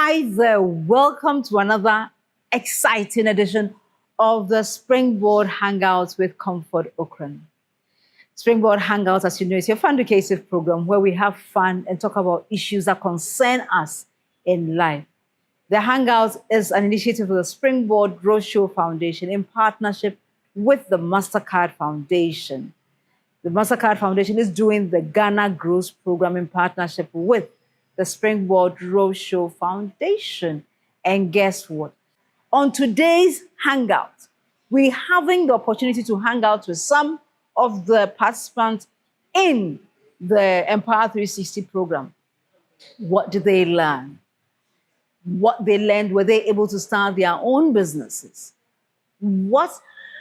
Hi there, welcome to another exciting edition of the Springboard Hangouts with Comfort Okran. Springboard Hangouts, as you know, is your fun educative program where we have fun and talk about issues that concern us in life. The Hangouts is an initiative of the Springboard Roadshow Foundation in partnership with the MasterCard Foundation. The MasterCard Foundation is doing the Ghana Grows program in partnership with the Springboard Roadshow Foundation. And guess what? On today's Hangout, we're having the opportunity to hang out with some of the participants in the Empower 360 program. What did they learn? What they learned, were they able to start their own businesses? What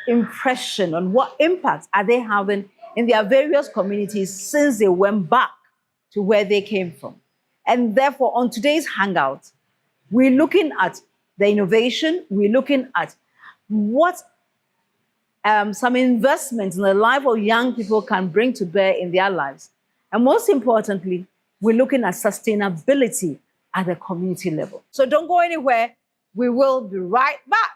impression and what impact are they having in their various communities since they went back to where they came from? And therefore, on today's Hangout, we're looking at the innovation, we're looking at what some investments in the life of young people can bring to bear in their lives. And most importantly, we're looking at sustainability at the community level. So don't go anywhere. We will be right back.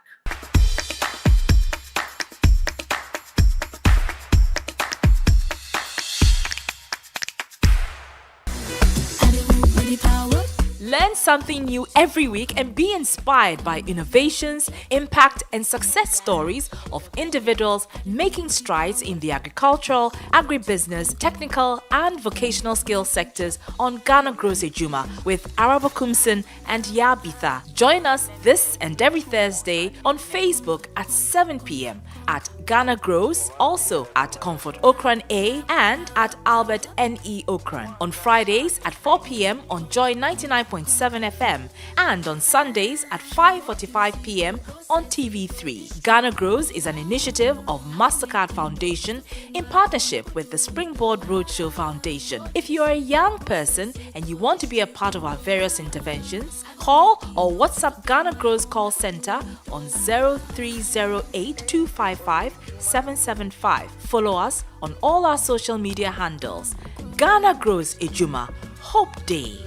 Learn something new every week and be inspired by innovations, impact, and success stories of individuals making strides in the agricultural, agribusiness, technical, and vocational skills sectors on Ghana Grows Ejuma with Arabo Kumsin and Yabitha. Join us this and every Thursday on Facebook at 7 p.m. at Ghana Grows, also at Comfort Okran A and at Albert N.E. Okran. On Fridays at 4 p.m. on Joy 99.7 FM and on Sundays at 5:45 p.m. on TV3. Ghana Grows is an initiative of MasterCard Foundation in partnership with the Springboard Roadshow Foundation. If you are a young person and you want to be a part of our various interventions, call or WhatsApp Ghana Grows call center on 0308 255 775. Follow us on all our social media handles. Ghana Grows Ejuma. Hope Day.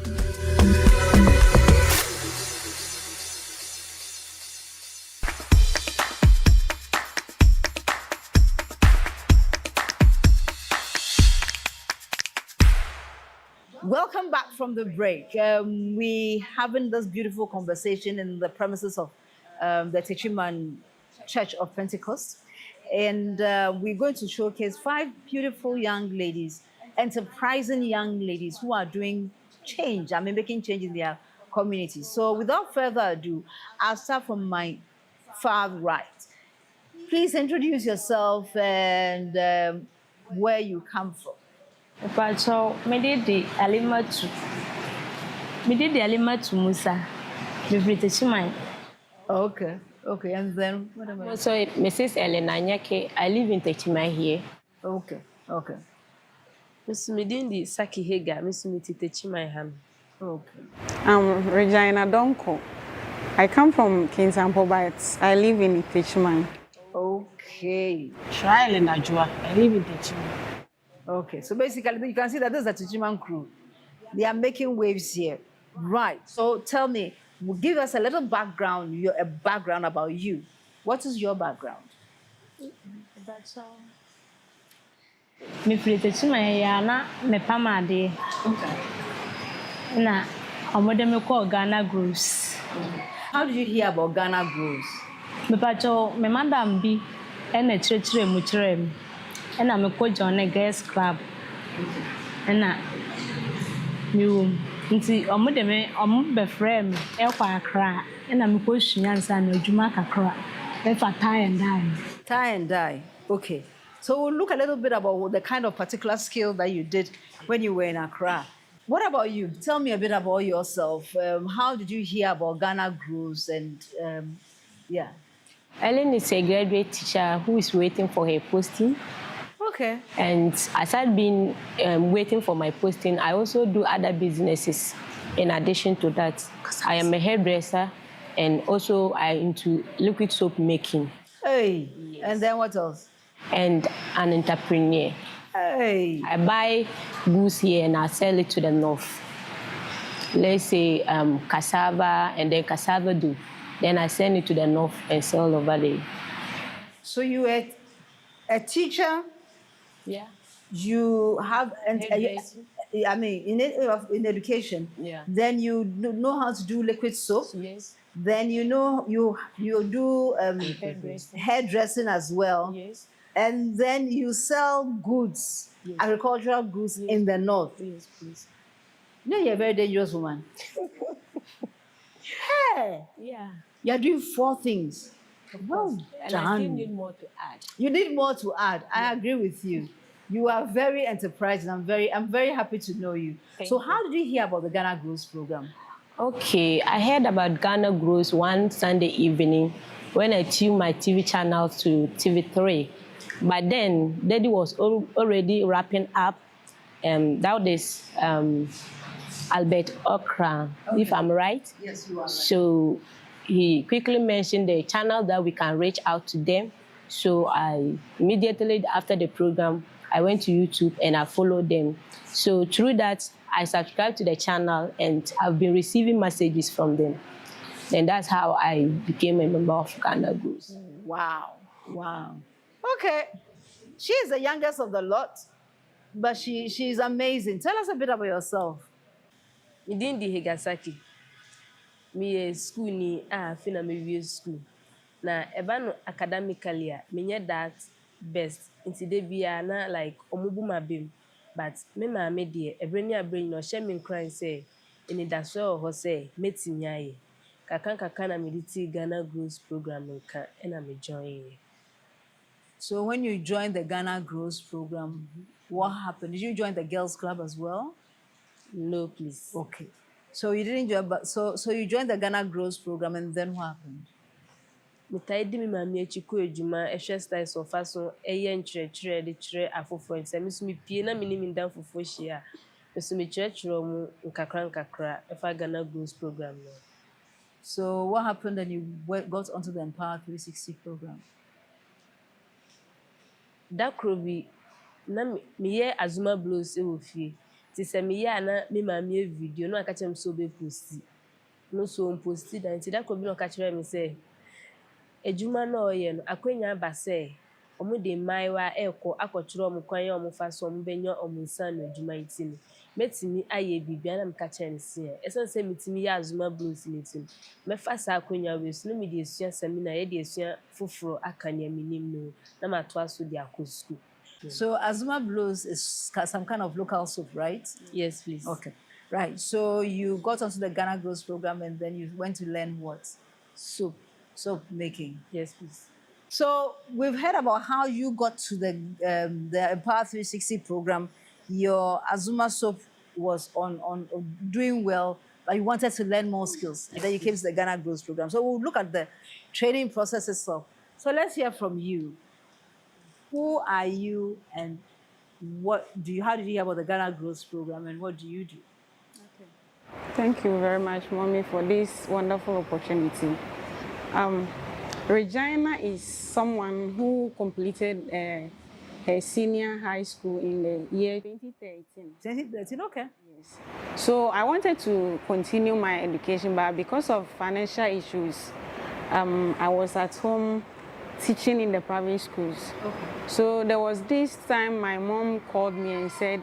Welcome back from the break. We having this beautiful conversation in the premises of the Techiman Church of Pentecost. And we're going to showcase 5 beautiful young ladies, enterprising young ladies who are doing change, making change in their community. So without further ado, I'll start from my far right. Please introduce yourself and where you come from. So, I did the Alimatu Musa. Okay, and then what am I? So, Mrs. Elena Nyake, I live in Techimai here. Okay. Miss Medindi Saki Hega, Miss Miti Techimai Ham. Okay. I'm Regina Donko. I come from Kinsampo, but I live in Techimai. Okay. Trial and Ajua, I live in Techimai. Okay, so basically you can see that this is a Techiman crew. They are making waves here. Right. So tell me, give us a little background, a background about you. What is your background? That's all. Me Techimai yana me pamade. Okay. Na amode me call Ghana Grows. How did you hear about Ghana Grows? Me pacho me madam bi ene chire mu chire me. And I'm a coach on a girls club. And you see, I'm a friend, a cry, and I'm a question answer, no Jumaka cry. If I tie and die. Tie and die. Okay. So we'll look a little bit about the kind of particular skill that you did when you were in Accra. What about you? Tell me a bit about yourself. How did you hear about Ghana Grows? And yeah. Ellen is a graduate teacher who is waiting for her posting. Okay. And as I've been waiting for my posting, I also do other businesses in addition to that. I am a hairdresser and also I'm into liquid soap making. Hey, yes. And then what else? And an entrepreneur. Hey. I buy goods here and I sell it to the north. let's say cassava and then cassava dough. Then I send it to the north and sell over there. So you are a teacher. Yeah. You have, Hairdressing. I mean, in education. Yeah. Then you know how to do liquid soap. Yes. Then you know you do hairdressing as well. Yes. And then you sell goods, agricultural goods in the north. Yes, please. You know, you're a very dangerous woman. Hey, Yeah. you're doing 4 things. Well And I still done. need more to add. You need more to add. I agree with you. You are very enterprising. I'm very happy to know you. Thank So you. how did you hear about the Ghana Grows program? Okay, I heard about Ghana Grows one Sunday evening when I tuned my TV channel to TV3. But then, Daddy was already wrapping up. That is Albert Okra, if I'm right. Yes, you are right. So he quickly mentioned the channel that we can reach out to them. So I immediately after the program, I went to YouTube and I followed them. So through that, I subscribed to the channel and I've been receiving messages from them. And that's how I became a member of Ghana Grows. Wow. Wow. Okay. She is the youngest of the lot, but she's amazing. Tell us a bit about yourself. Within the Higasaki, me school ni afi na me school. Na eba no academically me that best. Nti de bia na like omubu mabem. But me maame de ebre ni abre no she me cry say eni da so ho say metimi aye. Kaka na me di Ghana Grows program nka na me join. So when you joined the Ghana Grows program, what happened? Did you join the girls club as well? No, please. Okay. So you didn't join, but so you joined the Ghana Grows program, and then what happened? Metai di mi maame echi ko edwuma ehwe styles of faso eye nkyerɛkyerɛ de kyerɛ afofo nsɛ me so me pie na me ni me dan fofo hia me so me kyerɛkyerɛ mu nkakra efa Ghana Grows program no. So what happened when you got onto the Empower 360 program? Da kro bi na me ye Azuma Blows e wo fie ti sɛ me ye ana me maame video no aka kyerɛ me so be posti no so posti dan ti da kro bi no aka kyerɛ me sɛ edwuma na oye no akwanya ba sɛ omo de maiwa ekɔ akɔkyerɛ omo kwan ya omo fa so omo benya omo nsan na edwuma nti no metimi aye bibia na me ka kyerɛ ne se esen sɛ metimi ya Azuma Blows ne tim me fa sa akwanya we so no me de esua seminar ye de esua foforo aka ne minim no na ma to aso de akɔ school. So Azuma Blows is some kind of local soap, right? Yes, please. Okay. Right. So you got onto the Ghana Grows program, and then you went to learn what? Soap making. Yes, please. So we've heard about how you got to the Empower 360 program. Your Azuma soap was on doing well, but you wanted to learn more skills. And then you came to the Ghana Grows program. So we'll look at the training process itself. So let's hear from you. Who are you, and how did you hear about the Ghana Grows program, and what do you do? Thank you very much, Mommy, for this wonderful opportunity. Regina is someone who completed her senior high school in the year 2013. 2013, okay. Yes. So I wanted to continue my education, but because of financial issues, I was at home teaching in the private schools. Okay. So there was this time my mom called me and said,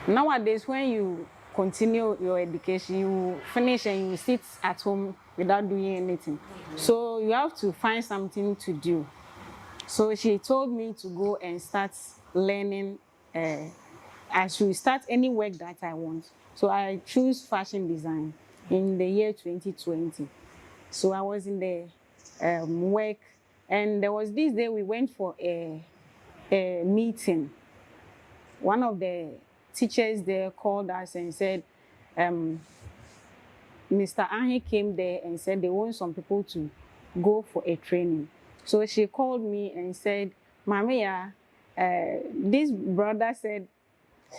nowadays when you continue your education, you finish and you sit at home without doing anything. So you have to find something to do. So she told me to go and start learning. I should start any work that I want. So I choose fashion design in the year 2020. So I was in the work, and there was this day we went for a meeting. One of the teachers there called us and said, Mr. Ahi came there and said they want some people to go for a training. So she called me and said, Mamia, this brother said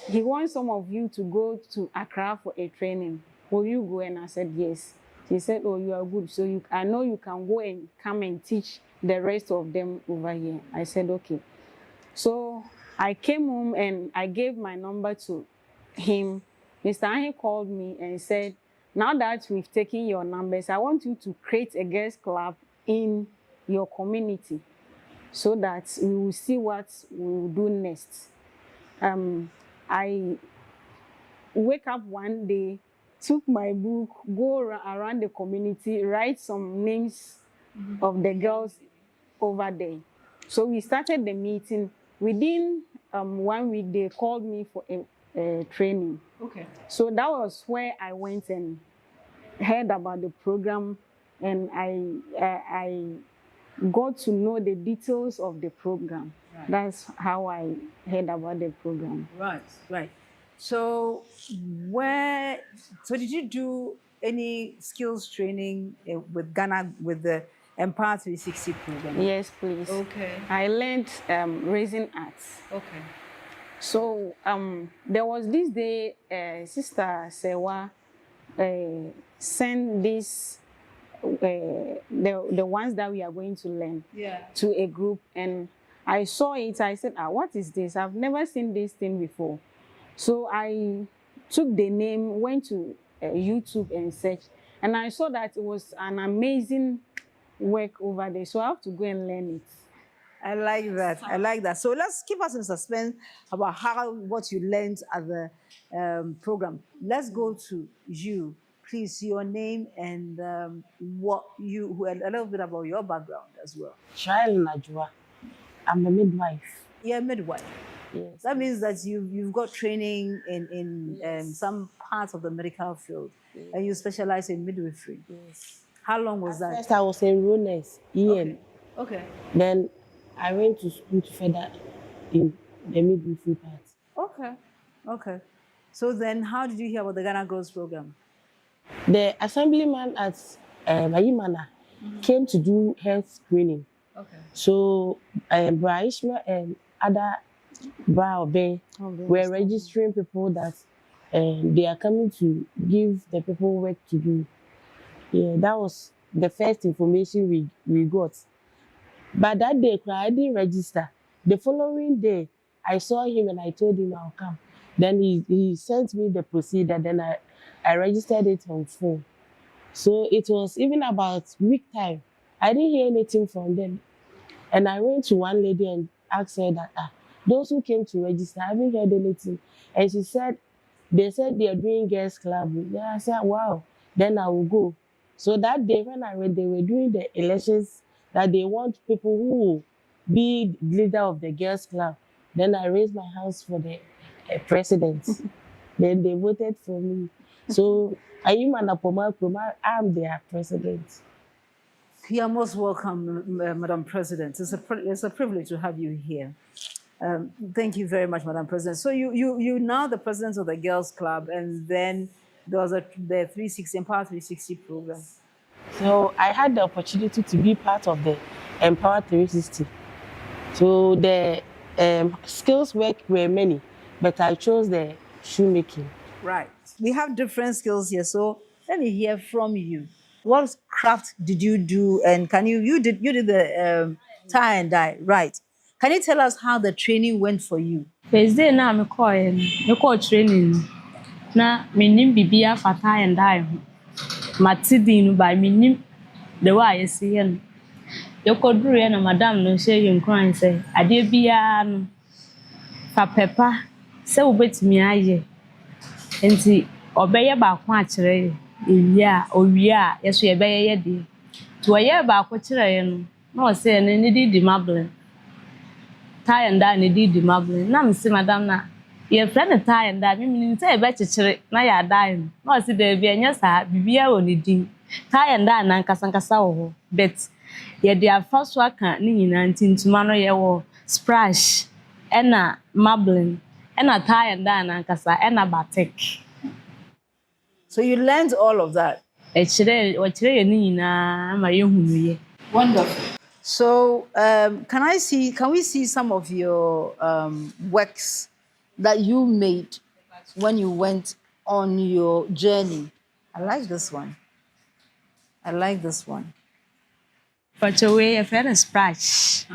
he wants some of you to go to Accra for a training. Will you go? And I said, yes. She said, oh, you are good. So I know you can go and come and teach the rest of them over here. I said, okay. So I came home and I gave my number to him Mr. Ahi called me and said, now that we've taken your numbers, I want you to create a girls club in your community so that we will see what we will do next. I wake up one day, took my book, go around the community, write some names of the girls over there. So we started the meeting. Within 1 week, they called me for a training. Okay. So that was where I went and heard about the program, and I got to know the details of the program. Right. That's how I heard about the program. Right, right. So did you do any skills training with Ghana with the Empower 360 program? Yes, please. Okay. I learned raising arts. Okay. So there was this day, Sister Sewa sent this, the ones that we are going to learn to a group, and I saw it. I said, what is this? I've never seen this thing before. So I took the name, went to YouTube and searched, and I saw that it was an amazing work over there. So I have to go and learn it. I like that. I like that. So let's keep us in suspense about what you learned at the program. Let's go to you. Please, your name and a little bit about your background as well. Trial Najwa. I'm a midwife. You're a midwife. Yes. That means that you've got training in some parts of the medical field, and you specialize in midwifery. Yes. How long was that? First, I was a road nurse, EN. Okay. Then I went to school to further in the midwifery part. Okay. Okay. So then, how did you hear about the Ghana Girls Program? The assemblyman at Bayimana came to do health screening. Okay. So Bra Ishmael and other Bra Obey were registering people that they are coming to give the people work to do. Yeah, that was the first information we got. But that day, I didn't register. The following day, I saw him and I told him I'll come. Then he sent me the procedure. Then I registered it on phone. So it was even about week time. I didn't hear anything from them. And I went to one lady and asked her that, those who came to register, I haven't heard anything. And she said, they said they are doing girls club. Then I said, wow, then I will go. So that day when I read they were doing the elections, that they want people who will be leader of the girls club. Then I raised my hands for the president. Then they voted for me. So I'm their president. You are most welcome, Madam President. It's a privilege to have you here. Thank you very much, Madam President. So you now the president of the Girls Club, and then there was the 360 Empower 360 program. So I had the opportunity to be part of the Empower 360. So the skills work were many, but I chose the shoemaking. Right. We have different skills here, so let me hear from you. What craft did you do? And you did the tie and dye, right? Can you tell us how the training went for you? First day na me call training. Na me nim bibia for tie and dye. Matidi by me nim the way I see him. You could do na madam no share you crying say, "Ade bia no fa pepper say obetimi aye." Enti obeye ba ko akire ewia yeso ye beye ye de. To oye ba ko kire ye no, na o say na need di mablen. Tie and dye need di mablen. Na me say madam na ye friend tie and dye me say e be kikire na ya dye. Na o say de bia nya sa bibia o ne din. Tie and dye na nkasa wo but ye de afaso aka ni nyina ntintuma no ye wo splash ena mablen ena tie and dye na nkasa ena batik. So you learned all of that. Wonderful. So can we see some of your works that you made when you went on your journey? I like this one. But away a friend splash.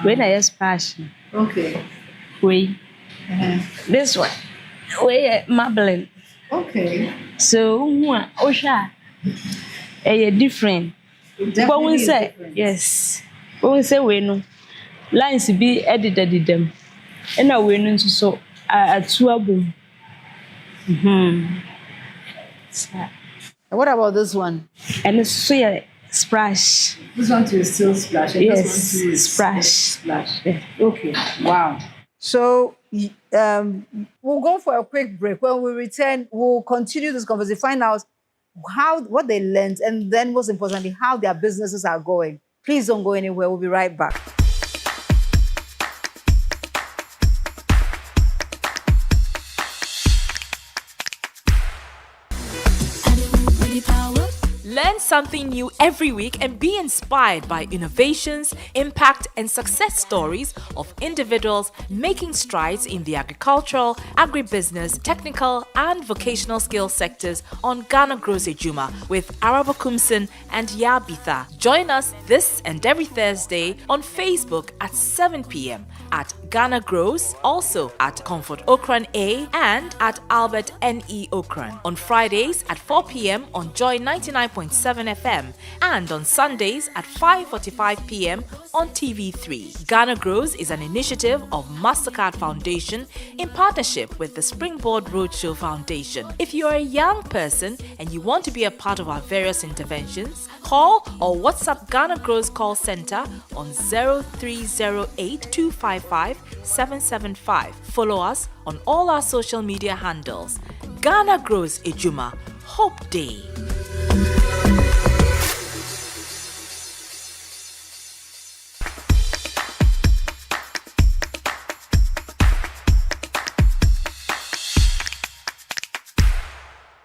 When I splash. Okay. We. This one. We marbling. Okay. So Osha, different. But we say yes. But we say we no lines be edited them. And now we know so a two album. And what about this one? And it's so yeah, splash. This one too is still splash. And Yes, this one too is splash. Splash. Yeah. Okay. Wow. So we'll go for a quick break. When we return, we'll continue this conversation, find out what they learned, and then most importantly, how their businesses are going. Please don't go anywhere. We'll be right back. Learn something new every week and be inspired by innovations, impact, and success stories of individuals making strides in the agricultural, agribusiness, technical, and vocational skills sectors on Ghana Grows Ejuma with Araba Kumsin and Yabitha. Join us this and every Thursday on Facebook at 7 p.m. at Ghana Grows, also at Comfort Okran A and at Albert N.E. Okran. On Fridays at 4 p.m. on Joy 99.7 FM and on Sundays at 5:45 p.m. on TV3. Ghana Grows is an initiative of MasterCard Foundation in partnership with the Springboard Roadshow Foundation. If you are a young person and you want to be a part of our various interventions, call or WhatsApp Ghana Grows call center on 0308 255 775. Follow us on all our social media handles. Ghana Grows Ejuma. Hope Day.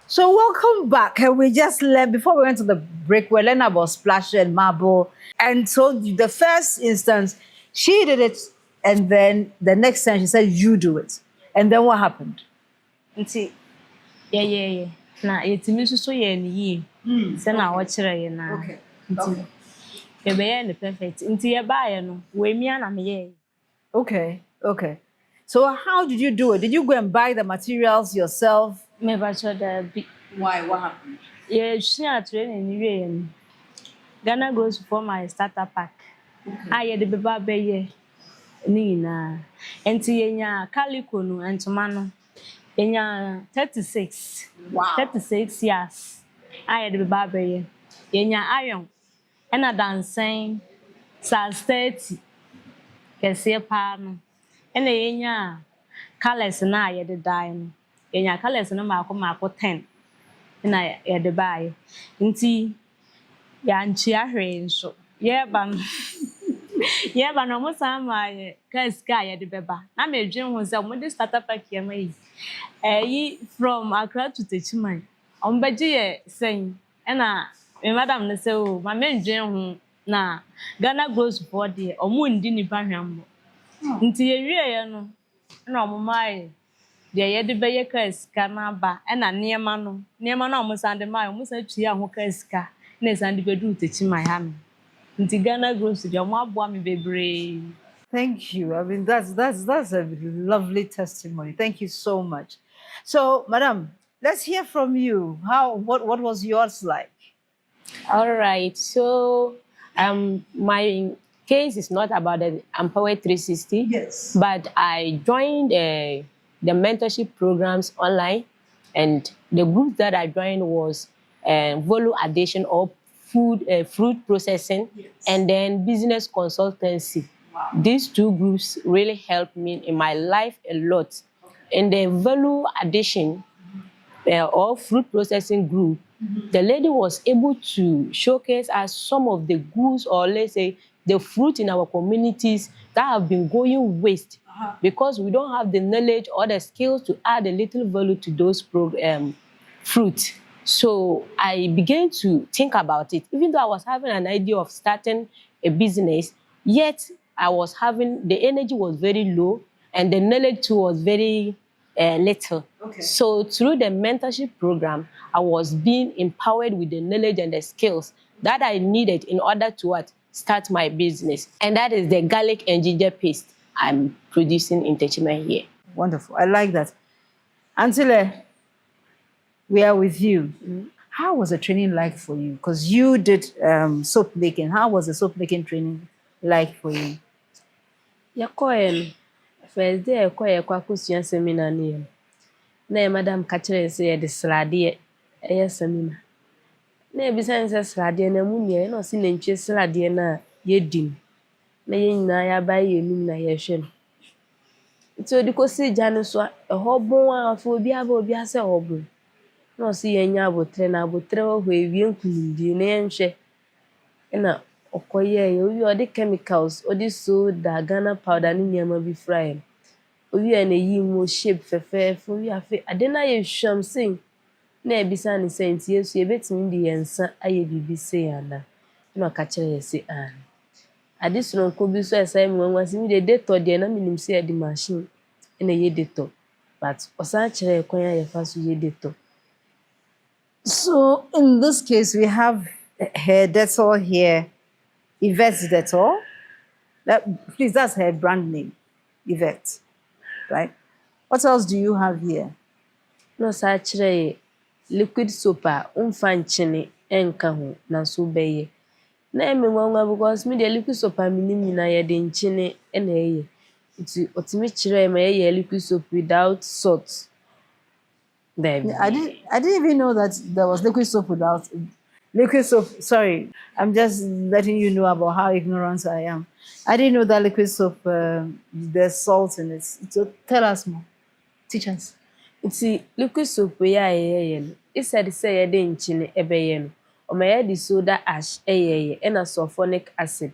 So welcome back. And we just learned, before we went to the break, we learned about splash and marble. And so the first instance, she did it, and then the next time she said, you do it. And then what happened? Nti yeah. Na yetimi so ye ni yi. Se na wo kire ye na. Okay. Nti ye be ye perfect. Nti ye ba ye no, we mia na me ye. Okay. So how did you do it? Did you go and buy the materials yourself? Me ba cho da bi. Why? What happened? Ye shia training ni we ye no. Ghana Grows for my starter pack. Ye de be ba be ye ni na. Nti ye nya calico no entoma no. Yenya 36. Wow. 36 years. I had the baby. Yenya iron. And a dancing. Size 30. Kesi pan. And yenya colors na I had the dime. Yenya colors no mako 10. And I had the buy. Inti yanchi ahwe so. Yeah, ban. Yeah, but no more time my guy at the beba. Na me dream was a modern startup pack here. From Accra to Techumai. On Baji saying, and madam, they say, oh, my main dream na Ghana Grows body or moon dini baham. Until a year, no, my dear, the Bayaka Canaba, and a near man almost under my almost a chia who caska, Nes and the bedroom teaching my hand. Until Ghana Grows, your mom, baby. Thank you. I mean, that's a lovely testimony. Thank you so much. So, Madam, let's hear from you. What was yours like? All right. So, my case is not about the Empower 360. Yes. But I joined the mentorship programs online, and the group that I joined was value addition or fruit processing, yes, and then business consultancy. Wow. These two groups really helped me in my life a lot. In the value addition or fruit processing group, the lady was able to showcase us some of the goods, or let's say the fruit in our communities that have been going waste because we don't have the knowledge or the skills to add a little value to those fruit. So I began to think about it. Even though I was having an idea of starting a business, yet the energy was very low and the knowledge too was very little. Okay. So through the mentorship program, I was being empowered with the knowledge and the skills that I needed in order to start my business. And that is the garlic and ginger paste I'm producing in Techumai here. Wonderful. I like that. Antile, we are with you. How was the training like for you? Because you did soap making. How was the soap making training like for you? Yɛkɔɛ no, first day yɛkɔ akɔsua seminar no yɛ no, na yɛ madam ka kyerɛ yɛn sɛ yɛde sradeɛ ɛyɛ seminar. Na yɛbisa ne sɛ sradeɛ no ɛmu nea na ɔse nantwie sradeɛ no a yɛdi no, na yɛn nyinaa yɛabae yɛnum na yɛhwɛ no. Nti ɔde kɔsi gya no so a, ɛhɔ bon a afei obiara sɛ ɛhɔ bon. Na ɔse yɛnyɛ abotire na abotire wɔ hɔ ewie nkunimdie na yɛnhwɛ. Ɛna ɔkɔyɛɛ owie ɔde chemicals, ɔde soda, Ghana powder ne nneɛma bi fry no. Owie na eyi mu shape fɛfɛɛfɛ owie afei ade no ayɛ hwam sei. Na yɛbisa ne sɛ nti Yesu yɛbɛtumi de yɛn nsa ayɛ biribi sei ana? Na ɔka kyerɛ yɛn sɛ aane. Ade soronko bi so a ɛsɛ me nwanwa sɛ mede detɔ deɛ na menim sɛ yɛde machine na ɛyɛ detɔ. But ɔsan kyerɛ yɛn kwan a yɛfa so yɛ detɔ. So in this case, we have her Dettol here, Yvette's Dettol. Please, that's her brand name, Yvette, right? What else do you have here? Na ɔsan kyerɛ yɛn liquid soap a womfa nkyene ɛnka ho na so wobɛyɛ. Na ɛyɛ me nwanwa because me deɛ liquid soap a menim nyinaa yɛde nkyene na ɛyɛ. Nti ɔtumi kyerɛ yɛn ma yɛyɛ liquid soap without salt. I didn't even know that there was liquid soap without liquid soap. Sorry, I'm just letting you know about how ignorant I am. I didn't know that liquid soap there's salt in it. So tell us more. Teach us. Nti liquid soap yi a yɛyɛ no, instead sɛ yɛde nkyene ɛbɛyɛ no, ɔma yɛde soda ash ɛyɛyɛ ɛna sulfonic acid.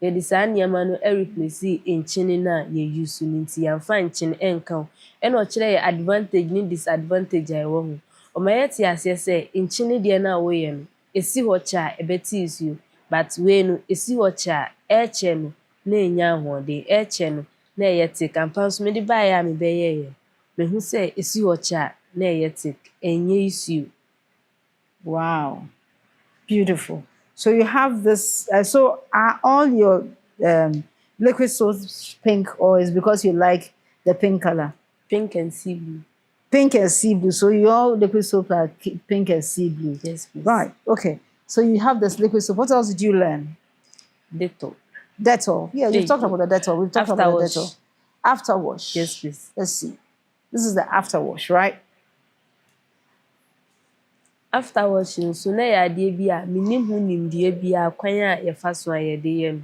Yɛde saa nneɛma no replace nkyene no a yɛuse no nti yɛmfa nkyene ɛnka ho. Ɛna ɔkyerɛ yɛ advantage ne disadvantage a ɛwɔ ho. Ɔma yɛte aseɛ sɛ nkyene deɛ no a woyɛ no, ɛsi hɔ kyɛ a ɛbɛte nsuo. But wei no, ɛsi hɔ kyɛ a ɛɛkyɛ no na ɛnya ahoɔden. Ɛɛkyɛ no na ɛyɛ thick. Ampa nso mede baeɛ a mebɛyɛeɛ. Mehu sɛ ɛsi hɔ kyɛ a na ɛyɛ thick. Ɛnyɛ issue. Wow, beautiful. So you have this. So are all your liquid soaps pink, or is because you like the pink color? Pink and sea blue. Pink and sea blue. So your liquid soap are pink and sea blue. Yes, please. Right. Okay. So you have this liquid soap. What else did you learn? Dettol. Dettol. Yeah, we've talked about the Dettol. We've talked about the Dettol. After wash. Yes, please. Let's see. This is the after wash, right? After washing, so na yɛ adeɛ bi a menim ho nimdeɛ bi a kwan a yɛfa so a yɛde yɛ no.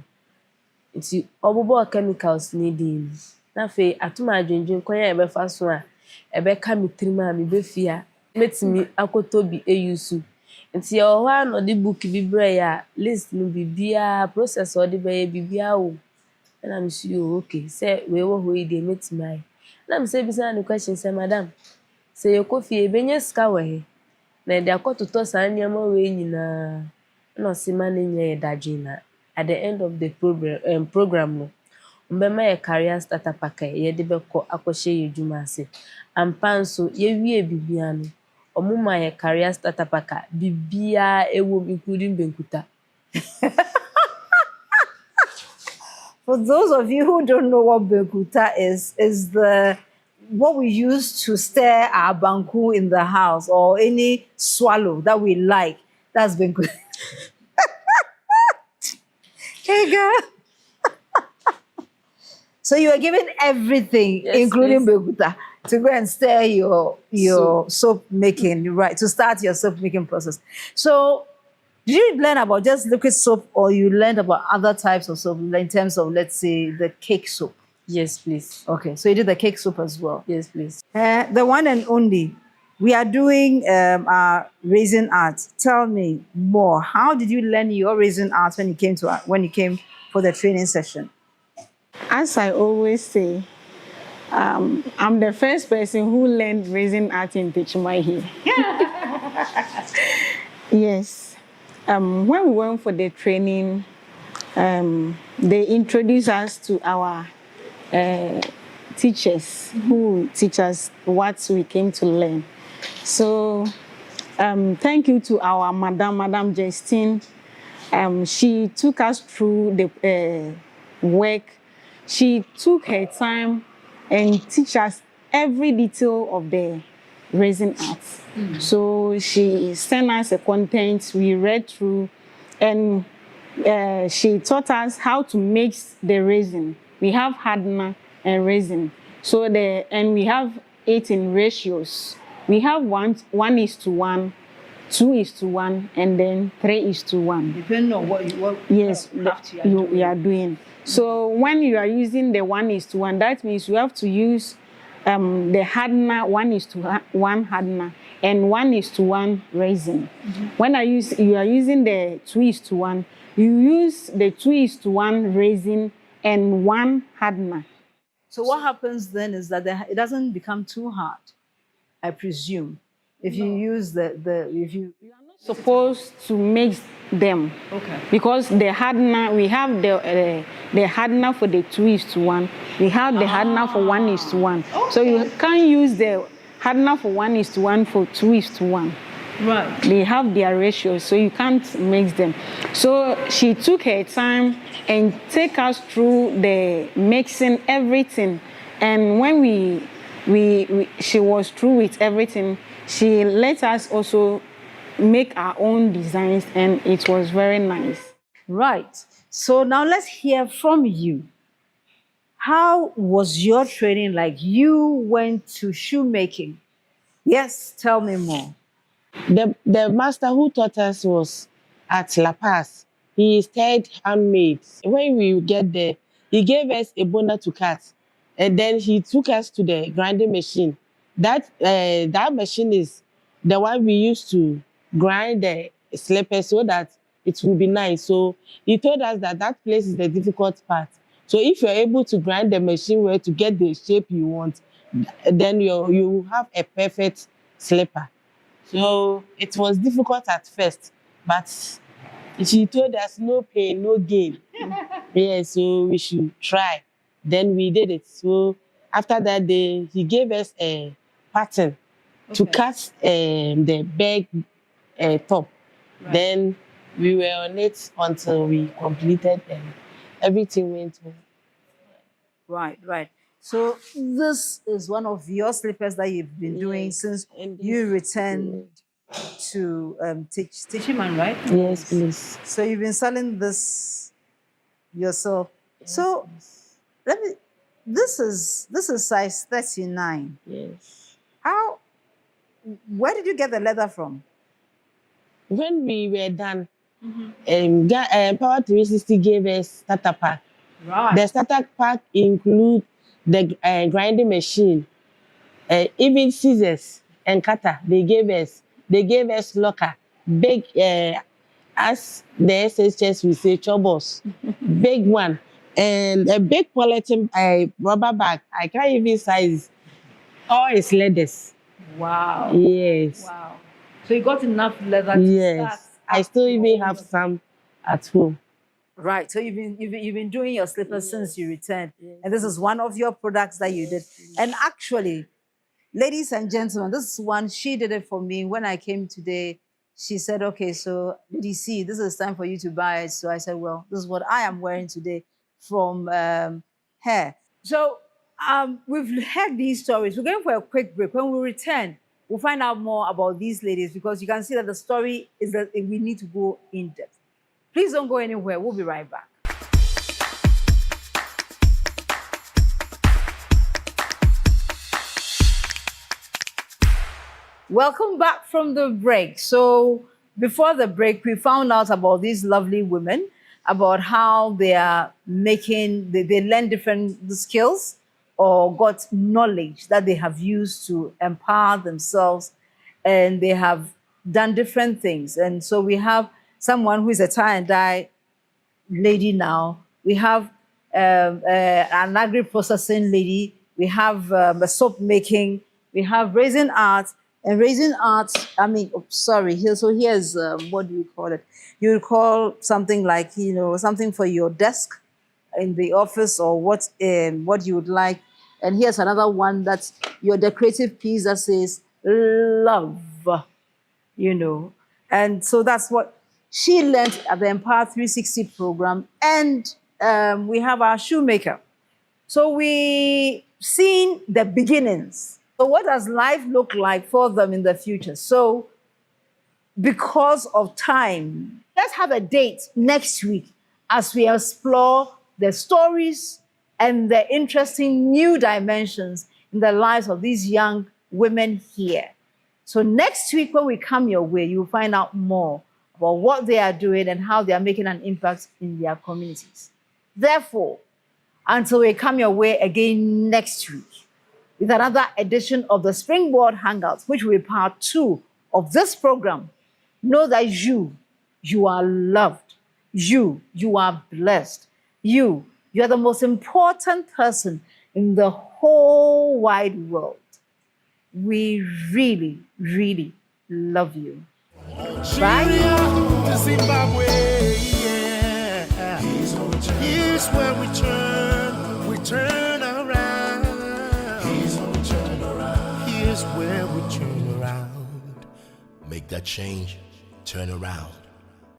Nti ɔbobɔ chemicals ne din no. Na afei atom adwendwen kwan a yɛbɛfa so a ɛbɛka me tirim a mebɛfi a mɛtumi akɔtɔ bi ɛyusu. Nti yɛwɔ hɔ a na ɔde book bi brɛ yɛ a list no biribiara process a ɔde bɛyɛ biribiara wɔ mu. Ɛna me so yɛ okay sɛ wei wɔ hɔ yi deɛ mɛtumi ayɛ. Na me sɛ bisa ne question sɛ madam sɛ yɛkɔ fie yɛbɛnya sika wɔ he? Na yɛde akɔtotɔ saa nneɛma wei nyinaa. Na ɔse ma no nyɛ yɛ dadwen na at the end of the program no, ɔmbɛma yɛ career starter pack a yɛde bɛkɔ akɔhyɛ yɛ adwuma ase. Ampa nso yɛwie biribiara no, ɔmo ma yɛ career starter pack a biribiara ɛwɔ mu including benkuta. For those of you who don't know what benkuta is what we use to stir our banku in the house or any swallow that we like. That's benkuta. Hey, girl. So you are given everything, Yes, including please. benkuta, to go and stir your soap making, right? To start your soap making process. So did you learn about just liquid soap, or you learned about other types of soap in terms of, let's say, the cake soap? Yes, please. Okay, so you did the cake soap as well. Yes, please. The one and only, we are doing our raisin art. Tell me more. How did you learn your raisin art when you came for the training session? As I always say, I'm the first person who learned raisin art in Pichimai here. Yes. When we went for the training, they introduced us to our teachers who teach us what we came to learn. So thank you to our Madam Justine. She took us through the work. She took her time and teach us every detail of the resin art. So she sent us a content, we read through, and she taught us how to mix the resin. We have hardener and resin. And we have it in ratios. We have 1:1, 2:1, and then 3:1. Depending on what Yes, craft you are doing. So when you are using the 1:1, that means you have to use the hardener, 1:1 hardener, and 1:1 resin. When you are using the 2:1, you use the 2:1 resin and 1 hardener. So what happens then is that it doesn't become too hard, I presume, if you use if you. Supposed to mix them. Okay. Because the hardener, we have the hardener for the 2:1. We have the hardener for 1:1. Okay. So you can't use the hardener for 1:1 for 2:1. Right. They have their ratios, so you can't mix them. So she took her time and take us through the mixing everything. And when she was through with everything, she let us also make our own designs, and it was very nice. Right. So now let's hear from you. How was your training like? You went to shoemaking. Yes, tell me more. The master who taught us was at La Paz. He studied handmade. When we get there, he gave us a boner to cut, and then he took us to the grinding machine. That machine is the one we used to grind the slippers so that it will be nice. So he told us that place is the difficult part. So if you're able to grind the machine well to get the shape you want, then you have a perfect slipper. So it was difficult at first, but she told us no pain, no gain. Yeah, so we should try. Then we did it. So after that day, he gave us a pattern to cut the bag top. Right. Then we were on it until we completed and everything went well. Right. So this is one of your slippers that you've been doing since you returned to teaching man, right? Yes, please. So you've been selling this yourself. Yes, so please. This is size 39. Yes. Where did you get the leather from? When we were done, Power 360 gave us starter pack. Right. The starter pack include the grinding machine, even scissors and cutter. They gave us locker, big, as the SHS we say, chobos, big one, and a big polyethylene rubber bag. I can't even size. All is leathers. Wow. Yes. Wow. So you got enough leather to yes. I still even have some at home. Right. So you've been doing your slippers since you returned. Yes. And this is one of your products that you did. And actually, ladies and gentlemen, this is one, she did it for me. When I came today, she said, okay, so did you see, this is time for you to buy it. So I said, well, this is what I am wearing today from her. So we've heard these stories. We're going for a quick break. When we return, we'll find out more about these ladies, because you can see that the story is that we need to go in depth. Please don't go anywhere. We'll be right back. Welcome back from the break. So before the break, we found out about these lovely women, about how they are making, they learn different skills or got knowledge that they have used to empower themselves, and they have done different things. And so we have someone who is a tie and dye lady now. We have an agri-processing lady. We have a soap making. We have resin art. And resin art, so here's, what do you call it? You would call something like, something for your desk in the office, or what you would like. And here's another one that's your decorative piece that says love, And so that's what she learned at the Empower 360 program. And we have our shoemaker. So we seen the beginnings So what does life look like for them in the future? So because of time, let's have a date next week as we explore the stories and the interesting new dimensions in the lives of these young women here. So next week, when we come your way, you'll find out more about what they are doing and how they are making an impact in their communities. Therefore, until we come your way again next week with another edition of the Springboard Hangouts, which will be part 2 of this program, know that you are loved. You are blessed. You are the most important person in the whole wide world. We really, really love you. Bye. To Zimbabwe, yeah. Here's where we turn around. Here's where we turn around. Make that change, turn around.